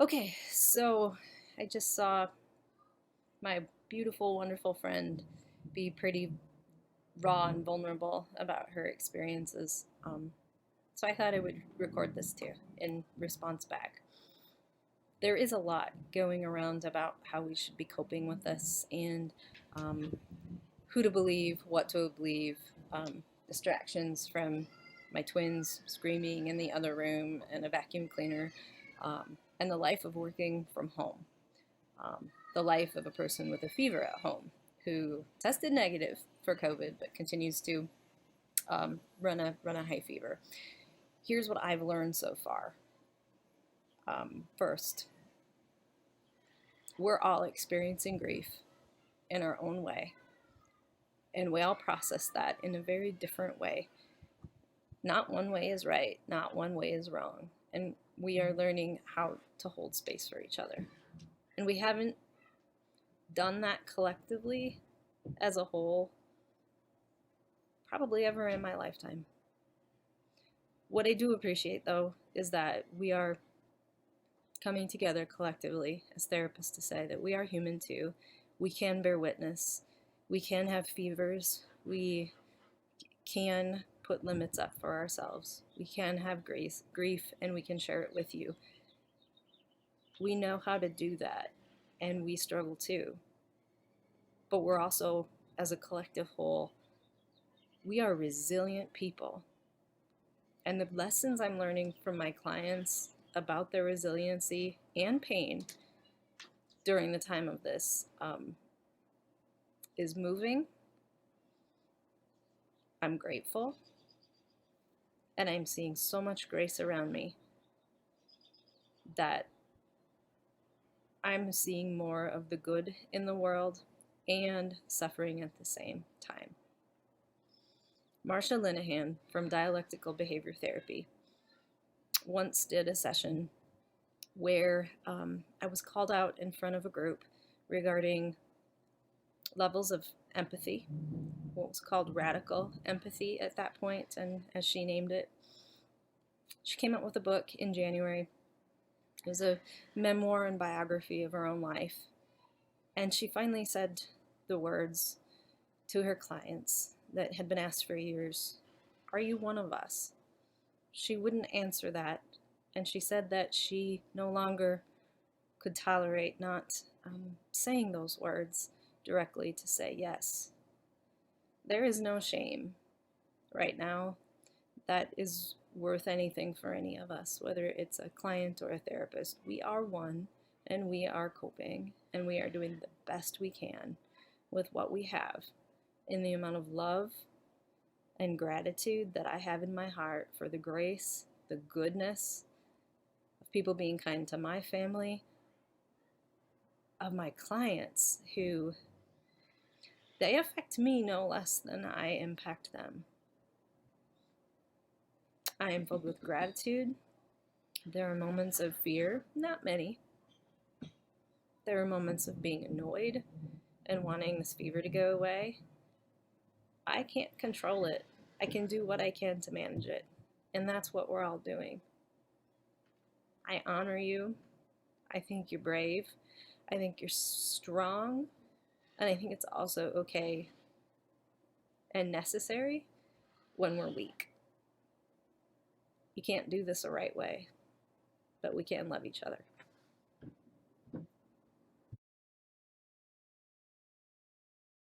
Okay, so I just saw my beautiful, wonderful friend be pretty raw and vulnerable about her experiences. So I thought I would record this too in response back. There is a lot going around about how we should be coping with this and um, who to believe, what to believe, distractions from my twins screaming in the other room and a vacuum cleaner, and the life of working from home. The life of a person with a fever at home who tested negative for COVID but continues to run a high fever. Here's what I've learned so far. First, we're all experiencing grief in our own way, and we all process that in a very different way. Not one way is right, not one way is wrong, and we are learning how to hold space for each other. And we haven't done that collectively as a whole probably ever in my lifetime. What I do appreciate, though, is that we are coming together collectively as therapists to say that we are human too. We can bear witness. We can have fevers. We can put limits up for ourselves. We can have grief, and we can share it with you. We know how to do that, and we struggle too. But we're also, as a collective whole, we are resilient people. And the lessons I'm learning from my clients about their resiliency and pain during the time of this is moving. I'm grateful. And I'm seeing so much grace around me that I'm seeing more of the good in the world and suffering at the same time. Marsha Linehan from Dialectical Behavior Therapy once did a session where I was called out in front of a group regarding levels of empathy, what was called radical empathy at that point, and as she named it. She came out with a book in January. It was a memoir and biography of her own life. And she finally said the words to her clients that had been asked for years, "Are you one of us?" She wouldn't answer that. And she said that she no longer could tolerate not saying those words directly to say yes. There is no shame right now that is worth anything for any of us, whether it's a client or a therapist. We are one, and we are coping, and we are doing the best we can with what we have in the amount of love and gratitude that I have in my heart for the grace, the goodness of people being kind to my family, of my clients who they affect me no less than I impact them. I am filled with gratitude. There are moments of fear, not many. There are moments of being annoyed and wanting this fever to go away. I can't control it. I can do what I can to manage it. And that's what we're all doing. I honor you. I think you're brave. I think you're strong. And I think it's also okay and necessary when we're weak. You can't do this the right way, but we can love each other.